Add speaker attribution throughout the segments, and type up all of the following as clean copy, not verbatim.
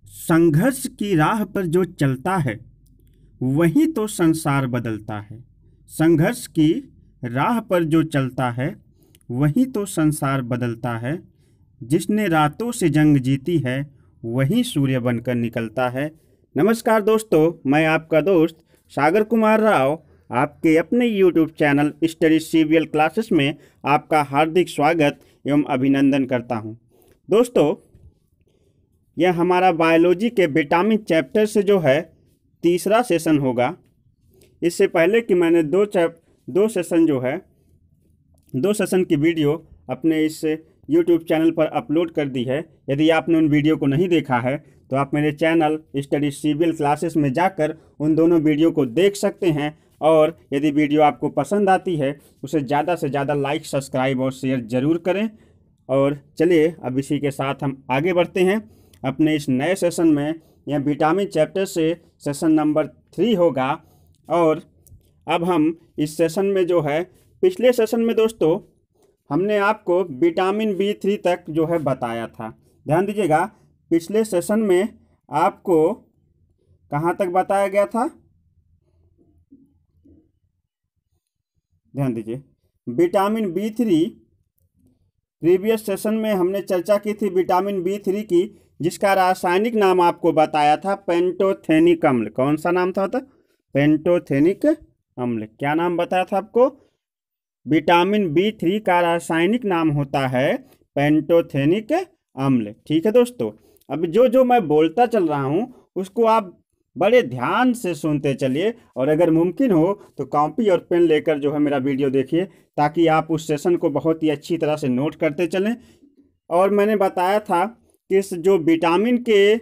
Speaker 1: संघर्ष की राह पर जो चलता है वही तो संसार बदलता है। संघर्ष की राह पर जो चलता है वही तो संसार बदलता है। जिसने रातों से जंग जीती है वही सूर्य बनकर निकलता है। नमस्कार दोस्तों, मैं आपका दोस्त सागर कुमार राव आपके अपने YouTube channel study serial classes में आपका हार्दिक स्वागत एवं अभिनंदन करता हूं। दोस्तों, यह हमारा बायोलॉजी के विटामिन चैप्टर से जो है तीसरा सेशन होगा। इससे पहले कि मैंने दो सेशन की वीडियो अपने इस YouTube चैनल पर अपलोड कर दी है। यदि आपने उन वीडियो को नहीं देखा है तो आप मेरे चैनल स्टडी सीरियल क्लासेस में जाकर उन दोनों वीडियो को देख सकते हैं। और यदि वीडियो आपको पसंद आती है उसे ज़्यादा से ज़्यादा लाइक, सब्सक्राइब और शेयर ज़रूर करें। और चलिए अब इसी के साथ हम आगे बढ़ते हैं अपने इस नए सेशन में। यह विटामिन चैप्टर से सेशन नंबर 3 होगा। और अब हम इस सेशन में जो है, पिछले सेशन में दोस्तों हमने आपको विटामिन B3 तक जो है बताया था। ध्यान दीजिएगा, पिछले सेशन में आपको कहाँ तक बताया गया था? ध्यान दीजिए, विटामिन B3 प्रीवियस सेशन में हमने चर्चा की थी विटामिन B3 की, जिसका रासायनिक नाम आपको बताया था पेंटोथेनिक अम्ल। कौन सा नाम था? पेंटोथेनिक अम्ल। क्या नाम बताया था आपको? विटामिन B3 का रासायनिक नाम होता है पेंटोथेनिक अम्ल। ठीक है दोस्तों, अब जो मैं बोलता चल रहा हूँ उसको आप बड़े ध्यान से सुनते चलिए, और अगर मुमकिन हो तो कॉपी और पेन लेकर जो है मेरा वीडियो देखिए, ताकि आप उस सेशन को बहुत ही अच्छी तरह से नोट करते चलें। और मैंने बताया था कि इस जो विटामिन के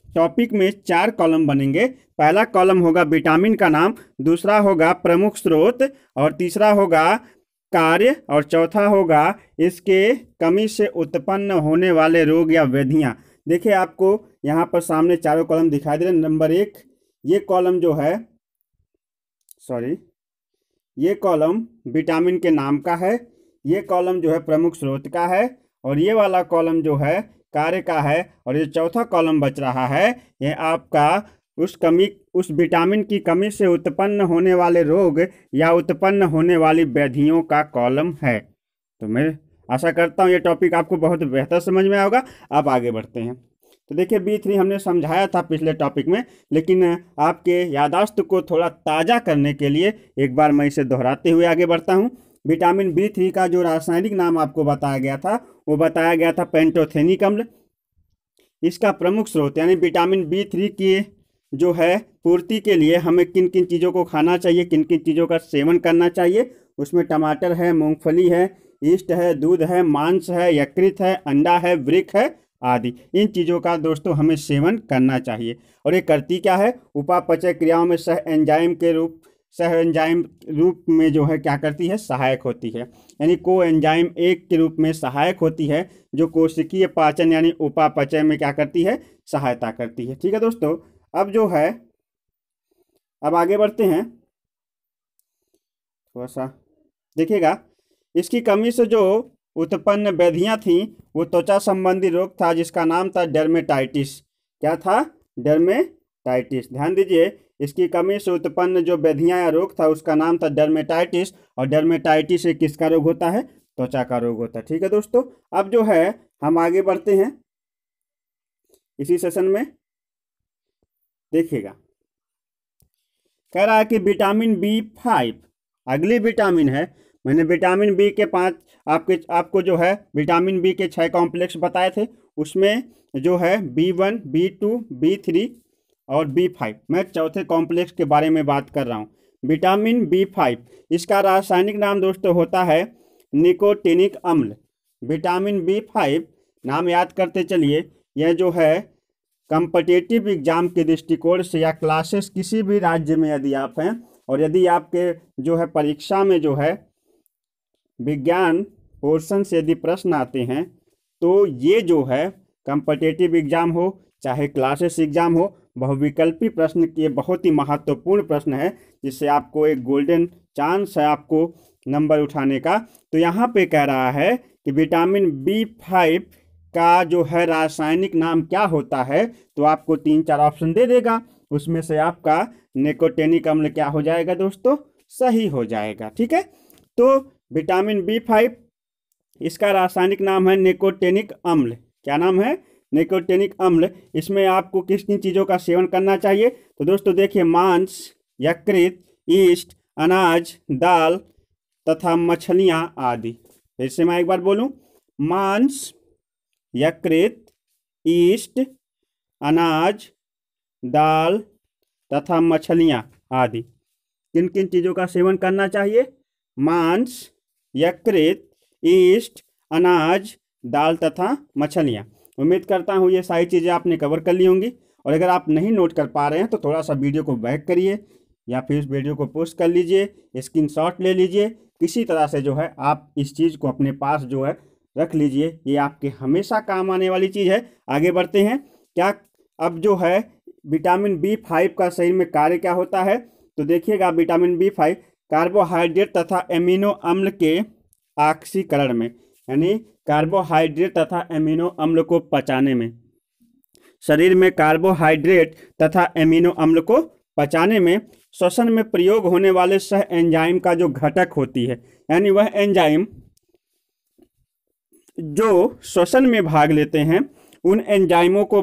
Speaker 1: टॉपिक में 4 कॉलम बनेंगे। पहला कॉलम होगा विटामिन का नाम, दूसरा होगा प्रमुख स्रोत, और तीसरा होगा कार्य, और चौथा होगा इसके कमी से उत्पन्न होने वाले रोग या व्याधियाँ। देखिए, आपको यहाँ पर सामने चारों कॉलम दिखाई दे रहे हैं। नंबर 1 ये कॉलम जो है, ये कॉलम विटामिन के नाम का है, ये कॉलम जो है प्रमुख स्रोत का है, और ये वाला कॉलम जो है कार्य का है, और ये चौथा कॉलम बच रहा है, ये आपका उस विटामिन की कमी से उत्पन्न होने वाले रोग या उत्पन्न होने वाली व्याधियों का कॉलम है। तो मैं आशा करता हूँ ये टॉपिक आपको बहुत बेहतर समझ में आएगा। अब आगे बढ़ते हैं। तो देखिए, B3 हमने समझाया था पिछले टॉपिक में, लेकिन आपके याददाश्त को थोड़ा ताज़ा करने के लिए एक बार मैं इसे दोहराते हुए आगे बढ़ता हूँ। विटामिन B3 का जो रासायनिक नाम आपको बताया गया था वो बताया गया था पेंटोथेनिक अम्ल। इसका प्रमुख स्रोत यानी विटामिन B3 की जो है पूर्ति के लिए हमें किन किन चीज़ों को खाना चाहिए, किन किन चीज़ों का सेवन करना चाहिए, उसमें टमाटर है, मूंगफली है, ईस्ट है, दूध है, मांस है, यकृत है, अंडा है, वृक्ष है आदि। इन चीज़ों का दोस्तों हमें सेवन करना चाहिए। और ये करती क्या है? उपापचय क्रियाओं में सह एंजाइम रूप में जो है क्या करती है? सहायक होती है। यानी को एंजाइम एक के रूप में सहायक होती है, जो कोशिकीय पाचन यानी उपापचय में क्या करती है? सहायता करती है। ठीक है दोस्तों, अब जो है, अब आगे बढ़ते हैं। थोड़ा सा देखिएगा, इसकी कमी से जो उत्पन्न व्याधियाँ थीं वो त्वचा संबंधी रोग था, जिसका नाम था डर्मेटाइटिस। क्या था? डर्मेटाइटिस। ध्यान दीजिए, इसकी कमी से उत्पन्न जो व्याधियाँ या रोग था उसका नाम था डर्मेटाइटिस, और डर्मेटाइटिस से किसका रोग होता है? त्वचा का रोग होता है। ठीक है दोस्तों, अब जो है हम आगे बढ़ते हैं इसी सेशन में। देखिएगा, कह रहा है कि विटामिन B5 अगली विटामिन है। मैंने विटामिन B के 5 आपको जो है विटामिन B के 6 कॉम्प्लेक्स बताए थे, उसमें जो है B1, B2, B3 और B5, मैं चौथे कॉम्प्लेक्स के बारे में बात कर रहा हूँ। विटामिन B5, इसका रासायनिक नाम दोस्तों होता है निकोटीनिक अम्ल। विटामिन B5 नाम याद करते चलिए। यह जो है कॉम्पिटिटिव एग्जाम के दृष्टिकोण से या क्लासेस किसी भी राज्य में यदि आप हैं, और यदि आपके जो है परीक्षा में जो है विज्ञान पोर्शन से यदि प्रश्न आते हैं, तो ये जो है कॉम्पिटिटिव एग्जाम हो चाहे क्लासेस एग्जाम हो, बहुविकल्पी प्रश्न के बहुत ही महत्वपूर्ण प्रश्न है, जिससे आपको एक गोल्डन चांस है आपको नंबर उठाने का। तो यहाँ पे कह रहा है कि विटामिन B5 का जो है रासायनिक नाम क्या होता है, तो आपको 3-4 ऑप्शन दे देगा, उसमें से आपका निकोटेनिक अम्ल क्या हो जाएगा दोस्तों, सही हो जाएगा। ठीक है, तो विटामिन B5 इसका रासायनिक नाम है निकोटेनिक अम्ल। क्या नाम है, निकोटेनिक अम्ल। इसमें आपको किन किन चीज़ों का सेवन करना चाहिए, तो दोस्तों देखिए, मांस, यकृत, यीस्ट, अनाज, दाल तथा मछलियाँ आदि। फिर से मैं एक बार बोलूं, मांस, यकृत, यीस्ट, अनाज, दाल तथा मछलियाँ आदि। किन किन चीज़ों का सेवन करना चाहिए, मांस, यकृत, यीस्ट, अनाज, दाल तथा मछलियाँ। उम्मीद करता हूँ ये सारी चीज़ें आपने कवर कर ली होंगी, और अगर आप नहीं नोट कर पा रहे हैं तो थोड़ा सा वीडियो को बैक करिए या फिर इस वीडियो को पोस्ट कर लीजिए, स्क्रीनशॉट ले लीजिए, किसी तरह से जो है आप इस चीज़ को अपने पास जो है रख लीजिए, ये आपके हमेशा काम आने वाली चीज़ है। आगे बढ़ते हैं, क्या अब जो है विटामिन B5 का शरीर में कार्य क्या होता है, तो देखिएगा, विटामिन B5 कार्बोहाइड्रेट तथा एमिनो अम्ल के ऑक्सीकरण में, यानी कार्बोहाइड्रेट तथा एमिनो अम्ल को पचाने में, शरीर में कार्बोहाइड्रेट तथा एमिनो अम्ल को पचाने में श्वसन में प्रयोग होने वाले सह एंजाइम का जो घटक होती है, यानी वह एंजाइम जो श्वसन में भाग लेते हैं, उन एंजाइमों को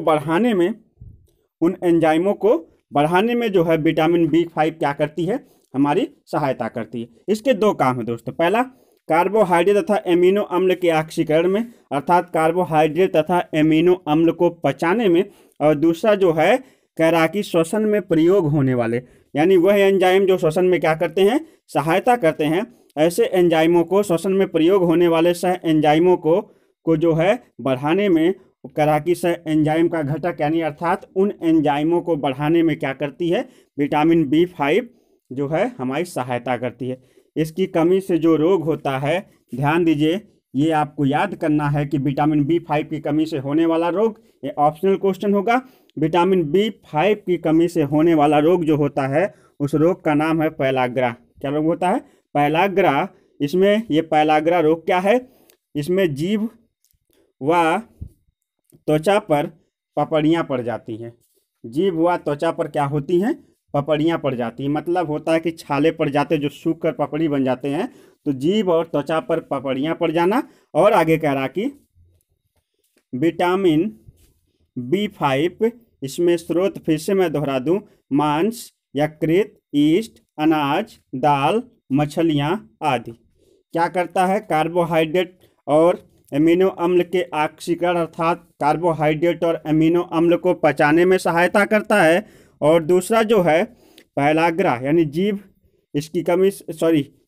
Speaker 1: बढ़ाने में जो है विटामिन B5 क्या करती है, हमारी सहायता करती है। इसके दो काम है दोस्तों, पहला कार्बोहाइड्रेट तथा एमिनो अम्ल के ऑक्सीकरण में, अर्थात कार्बोहाइड्रेट तथा एमिनो अम्ल को पचाने में, और दूसरा जो है कह रहा कि श्वसन में प्रयोग होने वाले, यानी वह एंजाइम जो श्वसन में क्या करते हैं, सहायता करते हैं, ऐसे एंजाइमों को, श्वसन में प्रयोग होने वाले सह एंजाइमों को जो है बढ़ाने में, कराकी सह एंजाइम का घटक, यानी अर्थात उन एंजाइमों को बढ़ाने में क्या करती है, विटामिन B5 जो है हमारी सहायता करती है। इसकी कमी से जो रोग होता है, ध्यान दीजिए, ये आपको याद करना है कि विटामिन B5 की कमी से होने वाला रोग, ये ऑप्शनल क्वेश्चन होगा। विटामिन B5 की कमी से होने वाला रोग जो होता है, उस रोग का नाम है पैलाग्रा। क्या रोग होता है, पैलाग्रा। इसमें ये पैलाग्रा रोग क्या है, इसमें जीभ व त्वचा पर पपड़ियाँ पड़ जाती हैं। जीभ व त्वचा पर क्या होती हैं, पपड़ियाँ पड़ जाती हैं, मतलब होता है कि छाले पड़ जाते हैं जो सूख कर पपड़ी बन जाते हैं, तो जीभ और त्वचा पर पपड़ियाँ पड़ जाना। और आगे कह रहा कि विटामिन B5 इसमें स्रोत फिर से मैं दोहरा दूं, मांस, यकृत, यीस्ट, अनाज, दाल, मछलियाँ आदि। क्या करता है, कार्बोहाइड्रेट और एमिनो अम्ल के ऑक्सीकरण, अर्थात कार्बोहाइड्रेट और एमिनो अम्ल को पचाने में सहायता करता है। और दूसरा जो है पैलाग्रा, यानी जीभ, इसकी कमी,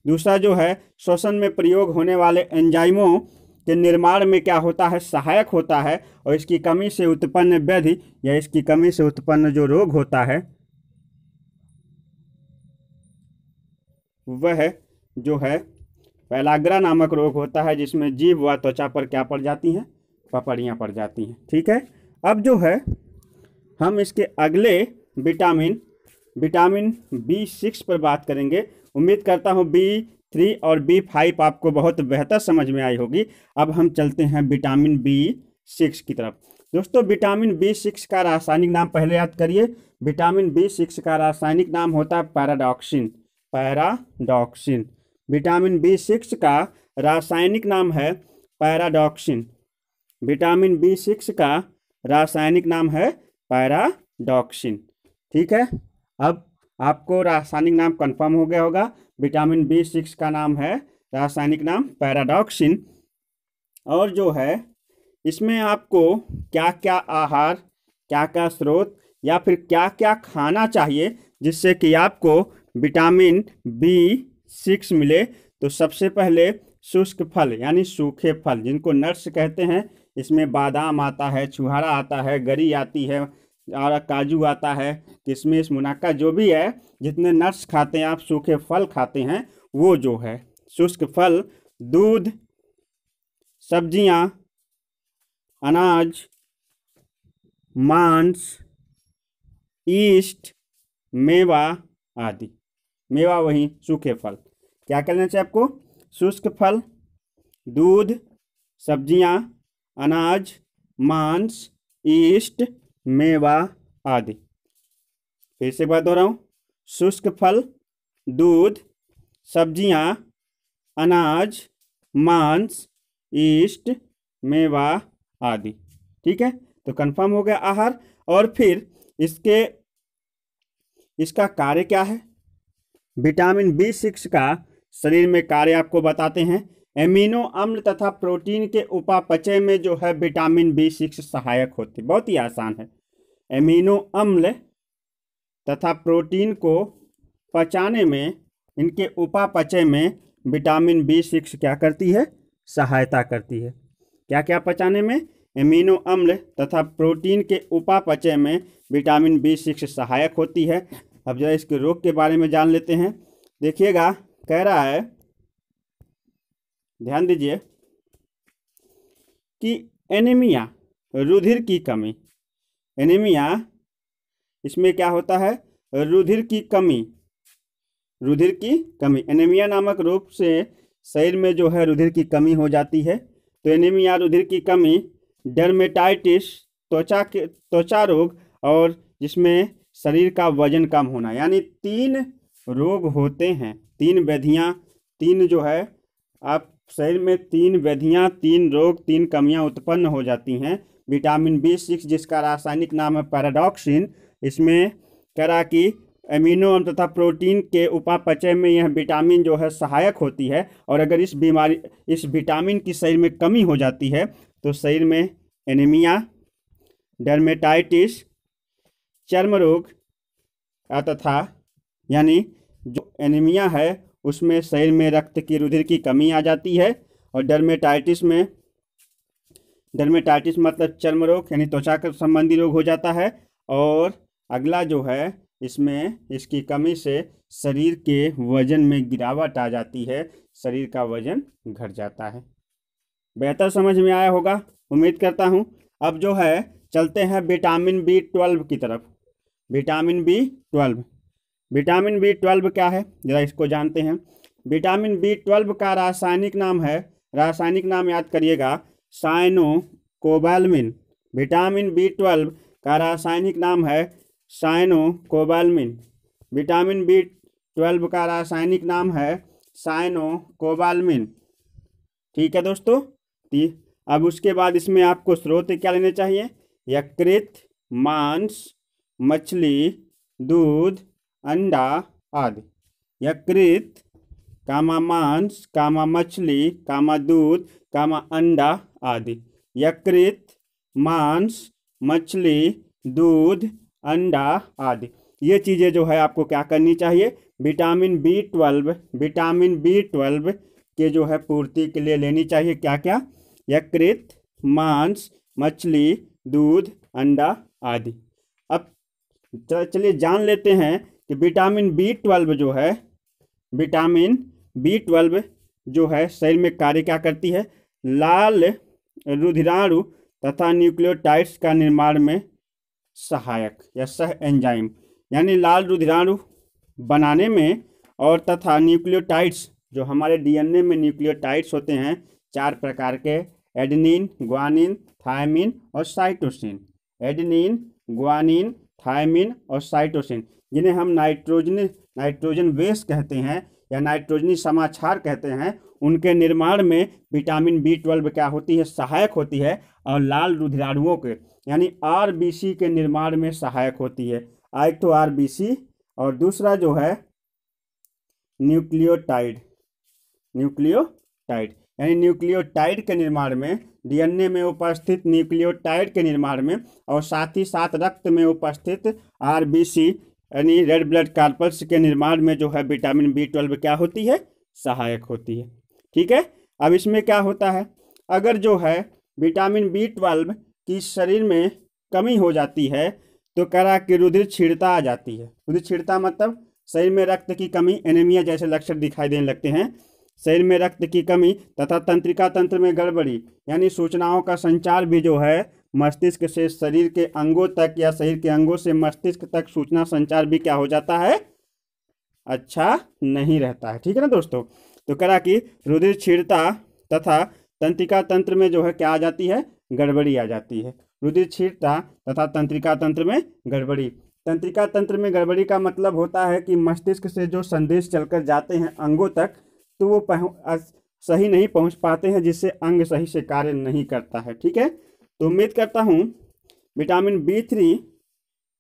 Speaker 1: दूसरा जो है श्वसन में प्रयोग होने वाले एंजाइमों के निर्माण में क्या होता है, सहायक होता है। और इसकी कमी से उत्पन्न व्याधि या इसकी कमी से उत्पन्न जो रोग होता है, वह जो है पैलाग्रा नामक रोग होता है, जिसमें जीभ व त्वचा पर क्या पड़ जाती हैं, पपड़ियाँ पड़ जाती हैं। ठीक है, अब जो है हम इसके अगले विटामिन B6 पर बात करेंगे। उम्मीद करता हूँ B3 और B5 आपको बहुत बेहतर समझ में आई होगी। अब हम चलते हैं विटामिन B6 की तरफ। दोस्तों, विटामिन B6 का रासायनिक नाम पहले याद करिए। विटामिन B6 का रासायनिक नाम होता है पैराडॉक्सिन। विटामिन B6 का रासायनिक नाम है पैराडॉक्सिन। विटामिन B6 का रासायनिक नाम है पैराडॉक्सिन। ठीक है, अब आपको रासायनिक नाम कंफर्म हो गया होगा। विटामिन B6 का नाम है, रासायनिक नाम पैराडॉक्सिन। और जो है इसमें आपको क्या क्या आहार, क्या क्या स्रोत या फिर क्या क्या खाना चाहिए जिससे कि आपको विटामिन B6 मिले, तो सबसे पहले शुष्क फल यानी सूखे फल, जिनको नट्स कहते हैं, इसमें बादाम आता है, छुहारा आता है, गरी आती है, और काजू आता है, किशमिश, मुनक्का, जो भी है, जितने नट्स खाते हैं आप, सूखे फल खाते हैं, वो जो है शुष्क फल, दूध, सब्जियां, अनाज, मांस, यीस्ट, मेवा आदि। मेवा वही सूखे फल। क्या करना चाहिए आपको, शुष्क फल, दूध, सब्जियां, अनाज, मांस, यीस्ट, मेवा आदि। फिर से बात दोहराऊं, शुष्क फल, दूध, सब्जियां, अनाज, मांस, यीस्ट, मेवा आदि। ठीक है, तो कंफर्म हो गया आहार। और फिर इसका कार्य क्या है? विटामिन B6 का शरीर में कार्य आपको बताते हैं। एमिनो अम्ल तथा प्रोटीन के उपापचय में जो है विटामिन B6 सहायक होती है। बहुत ही आसान है। एमिनो अम्ल तथा प्रोटीन को पचाने में, इनके उपापचय में विटामिन B6 क्या करती है? सहायता करती है। क्या क्या पचाने में? एमिनो अम्ल तथा प्रोटीन के उपापचय में विटामिन B6 सहायक होती है। अब जरा इसके रोग के बारे में जान लेते हैं। देखिएगा, कह रहा है, ध्यान दीजिए कि एनीमिया, रुधिर की कमी। एनीमिया, इसमें क्या होता है? रुधिर की कमी। रुधिर की कमी, एनीमिया नामक रोग से शरीर में जो है रुधिर की कमी हो जाती है। तो एनीमिया, रुधिर की कमी, डर्मेटाइटिस, त्वचा रोग, और जिसमें शरीर का वजन कम होना, यानी 3 रोग होते हैं। 3 व्याधियाँ, 3 जो है आप शरीर में 3 व्याधियाँ, 3 रोग, 3 कमियाँ उत्पन्न हो जाती हैं। विटामिन B6 जिसका रासायनिक नाम है पैराडॉक्सिन, इसमें कह रहा कि एमिनो अम्ल तथा प्रोटीन के उपापचय में यह विटामिन जो है सहायक होती है। और अगर इस विटामिन की शरीर में कमी हो जाती है तो शरीर में एनीमिया, डर्मेटाइटिस, चर्म रोग तथा, यानी जो एनीमिया है उसमें शरीर में रक्त की, रुधिर की कमी आ जाती है। और डर्मेटाइटिस मतलब चर्म रोग, यानी त्वचा का संबंधी रोग हो जाता है। और अगला जो है, इसमें इसकी कमी से शरीर के वजन में गिरावट आ जाती है, शरीर का वजन घट जाता है। बेहतर समझ में आया होगा, उम्मीद करता हूँ। अब जो है चलते हैं विटामिन B12 की तरफ। विटामिन B12 क्या है, जरा इसको जानते हैं। विटामिन B12 का रासायनिक नाम है, रासायनिक नाम याद करिएगा, साइनोकोबाल्मिन। विटामिन B12 का रासायनिक नाम है साइनोकोबाल्मिन। विटामिन B12 का रासायनिक नाम है साइनोकोबाल्मिन। ठीक है दोस्तों। अब उसके बाद इसमें आपको स्रोत क्या लेने चाहिए? यकृत, मांस, मछली, दूध, अंडा आदि। यकृत, मांस, मछली, दूध, अंडा आदि। यकृत, मांस, मछली, दूध, अंडा आदि। ये चीज़ें जो है आपको क्या करनी चाहिए? विटामिन B12 के जो है पूर्ति के लिए लेनी चाहिए। क्या क्या? यकृत, मांस, मछली, दूध, अंडा आदि। अब चलिए जान लेते हैं कि विटामिन B12 जो है शरीर में कार्य क्या करती है। लाल रुधिराणु तथा न्यूक्लियोटाइड्स का निर्माण में सहायक या सह एंजाइम, यानी लाल रुधिराणु बनाने में, और तथा न्यूक्लियोटाइड्स, जो हमारे DNA में न्यूक्लियोटाइड्स होते हैं 4 प्रकार के, एडेनिन, ग्वानिन, थायमिन और साइटोसिन। एडेनिन, ग्वानिन, थायमिन और साइटोसिन, जिन्हें हम नाइट्रोजन बेस कहते हैं या नाइट्रोजनी समाक्षार कहते हैं, उनके निर्माण में विटामिन B12 क्या होती है? सहायक होती है। और लाल रुधिराणुओं के, यानी RBC के निर्माण में सहायक होती है। एक तो RBC, और दूसरा जो है न्यूक्लियोटाइड, यानी न्यूक्लियोटाइड के निर्माण में, DNA में उपस्थित न्यूक्लियोटाइड के निर्माण में, और साथ ही साथ रक्त में उपस्थित RBC यानी रेड ब्लड कार्पल्स के निर्माण में जो है विटामिन B12 क्या होती है? सहायक होती है। ठीक है। अब इसमें क्या होता है, अगर जो है विटामिन B12 की शरीर में कमी हो जाती है तो कह रहा कि रुधिर क्षीणता आ जाती है। रुधिर क्षीणता मतलब शरीर में रक्त की कमी, एनीमिया जैसे लक्षण दिखाई देने लगते हैं। शरीर में रक्त की कमी तथा तंत्रिका तंत्र में गड़बड़ी, यानी सूचनाओं का संचार भी जो है मस्तिष्क से शरीर के अंगों तक या शरीर के अंगों से मस्तिष्क तक सूचना संचार भी क्या हो जाता है? अच्छा नहीं रहता है। ठीक है ना दोस्तों। तो कह रहा कि रुधिर क्षीणता तथा तंत्रिका तंत्र में जो है क्या आ जाती है, गड़बड़ी आ जाती है। रुधिरक्षीरता तथा तंत्रिका तंत्र में गड़बड़ी। तंत्रिका तंत्र में गड़बड़ी का मतलब होता है कि मस्तिष्क से जो संदेश चलकर जाते हैं अंगों तक, तो वो सही नहीं पहुंच पाते हैं, जिससे अंग सही से कार्य नहीं करता है। ठीक है, तो उम्मीद करता हूं vitamin B3,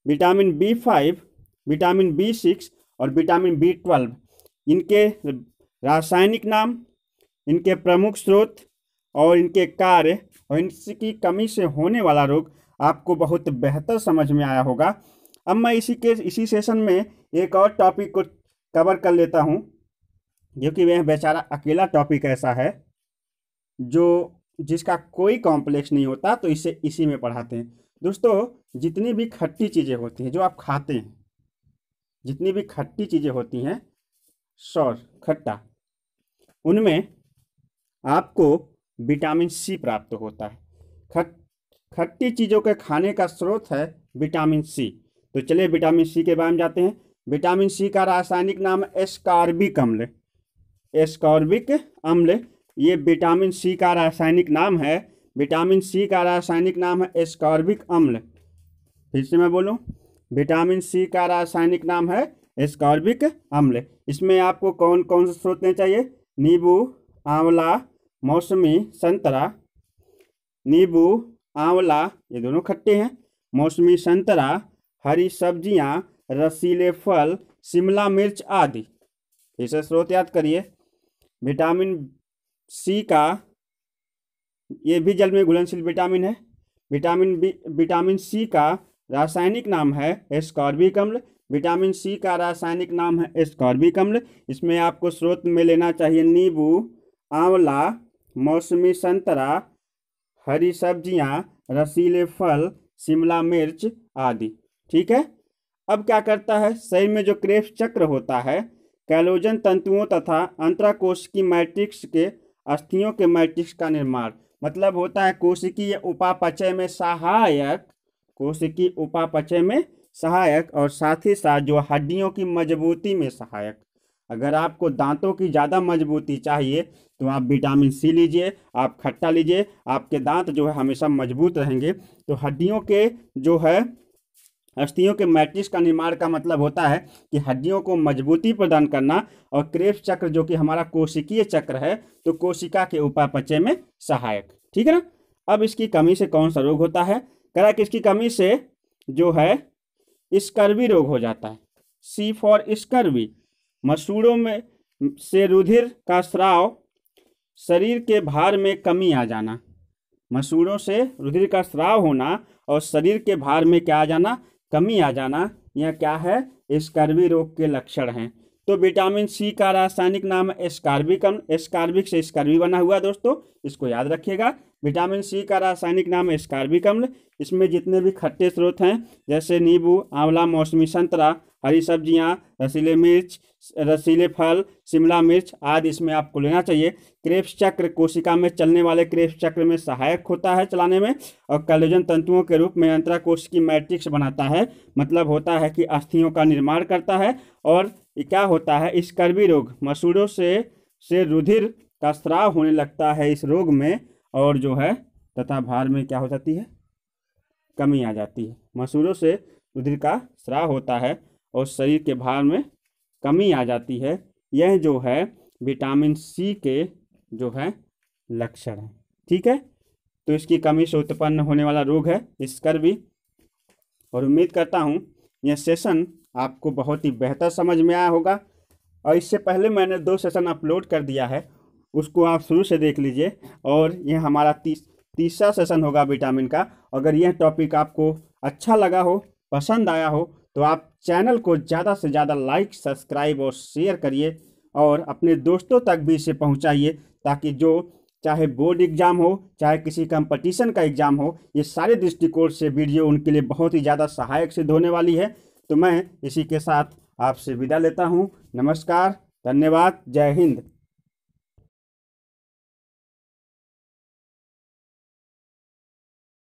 Speaker 1: vitamin B5, vitamin B6 और विटामिन B12 इनके रासायनिक नाम, इनके प्रमुख स्रोत और इनके कार्य और इनकी कमी से होने वाला रोग आपको बहुत बेहतर समझ में आया होगा। अब मैं इसी सेशन में एक और टॉपिक को कवर कर लेता हूं, जो कि वह बेचारा अकेला टॉपिक ऐसा है जिसका कोई कॉम्प्लेक्स नहीं होता, तो इसी में पढ़ाते हैं। दोस्तों, जितनी भी खट्टी चीज़ें होती हैं जो आप खाते हैं, जितनी भी खट्टी चीज़ें होती हैं, खट्टा, उनमें आपको विटामिन C प्राप्त होता है। खट्टी चीज़ों के खाने का स्रोत है विटामिन C। तो चलिए विटामिन C के बारे में जाते हैं। विटामिन C का रासायनिक नाम एस्कॉर्बिक अम्ल। एस्कॉर्बिक अम्ल ये विटामिन C का रासायनिक नाम है। विटामिन C का रासायनिक नाम है एस्कॉर्बिक अम्ल। फिर से मैं बोलूं, विटामिन C का रासायनिक नाम है एस्कॉर्बिक अम्ल। इसमें आपको कौन कौन से स्रोत लेने चाहिए? नींबू, आंवला, मौसमी, संतरा। नींबू, आंवला ये दोनों खट्टे हैं। मौसमी संतरा, हरी सब्जियां, रसीले फल, शिमला मिर्च आदि। इसे स्रोत याद करिए। विटामिन C का, ये भी जल में घुलनशील विटामिन है। विटामिन C का रासायनिक नाम है एस्कॉर्बिक अम्ल। विटामिन C का रासायनिक नाम है एस्कॉर्बिक अम्ल। इसमें आपको स्रोत में लेना चाहिए नींबू, आंवला, मौसमी संतरा, हरी सब्जियां, रसीले फल, शिमला मिर्च आदि। ठीक है, अब क्या करता है, शरीर में जो क्रेब्स चक्र होता है, कोलेजन तंतुओं तथा अंतराकोशिकीय मैट्रिक्स के अस्थियों के मैट्रिक्स का निर्माण, मतलब होता है कोशिकीय उपापचय में सहायक, कोशिकीय उपापचय में सहायक और साथ ही साथ जो हड्डियों की मजबूती में सहायक। अगर आपको दांतों की ज़्यादा मजबूती चाहिए तो आप विटामिन C लीजिए, आप खट्टा लीजिए, आपके दांत जो है हमेशा मजबूत रहेंगे। तो हड्डियों के जो है अस्थियों के मैट्रिक्स का निर्माण का मतलब होता है कि हड्डियों को मजबूती प्रदान करना। और क्रेब्स चक्र जो कि हमारा कोशिकीय चक्र है, तो कोशिका के उपापचय में सहायक। ठीक है ना। अब इसकी कमी से कौन सा रोग होता है? कह रहा है कि इसकी कमी से जो है स्कर्वी रोग हो जाता है। C for scurvy. मसूड़ों में से रुधिर का स्राव, शरीर के भार में कमी आ जाना। मसूड़ों से रुधिर का स्राव होना और शरीर के भार में क्या आ जाना? कमी आ जाना। यह क्या है? स्कर्वी रोग के लक्षण हैं। तो विटामिन C का रासायनिक नाम है एस्कॉर्बिक अम्ल। एस्कॉर्बिक से स्कर्वी बना हुआ है दोस्तों, इसको याद रखिएगा। विटामिन C का रासायनिक नाम है एस्कॉर्बिक अम्ल। इसमें जितने भी खट्टे स्रोत हैं जैसे नींबू, आंवला, मौसमी संतरा, हरी सब्जियां, रसीले मिर्च, रसीले फल, शिमला मिर्च आदि इसमें आपको लेना चाहिए। क्रेब्स चक्र कोशिका में चलने वाले क्रेब्स चक्र में सहायक होता है चलाने में, और कोलेजन तंतुओं के रूप में अंतराकोशिकीय मैट्रिक्स बनाता है, मतलब होता है कि अस्थियों का निर्माण करता है। और क्या होता है? स्कर्वी रोग, मसूड़ों से रुधिर का स्राव होने लगता है इस रोग में, और जो है तथा भार में क्या हो जाती है? कमी आ जाती है। मसूड़ों से रुधिर का स्राव होता है और शरीर के भार में कमी आ जाती है। यह जो है विटामिन C के जो है लक्षण है। ठीक है, तो इसकी कमी से उत्पन्न होने वाला रोग है स्कर्वी। और उम्मीद करता हूँ यह सेशन आपको बहुत ही बेहतर समझ में आया होगा। और इससे पहले मैंने 2 सेशन अपलोड कर दिया है, उसको आप शुरू से देख लीजिए। और यह हमारा तीसरा सेशन होगा विटामिन का। अगर यह टॉपिक आपको अच्छा लगा हो, पसंद आया हो, तो आप चैनल को ज़्यादा से ज़्यादा लाइक, सब्सक्राइब और शेयर करिए, और अपने दोस्तों तक भी इसे पहुंचाइए, ताकि जो चाहे बोर्ड एग्ज़ाम हो, चाहे किसी कंपटीशन का एग्ज़ाम हो, ये सारे दृष्टिकोण से वीडियो उनके लिए बहुत ही ज़्यादा सहायक सिद्ध होने वाली है। तो मैं इसी के साथ आपसे विदा लेता हूँ। नमस्कार, धन्यवाद, जय हिंद।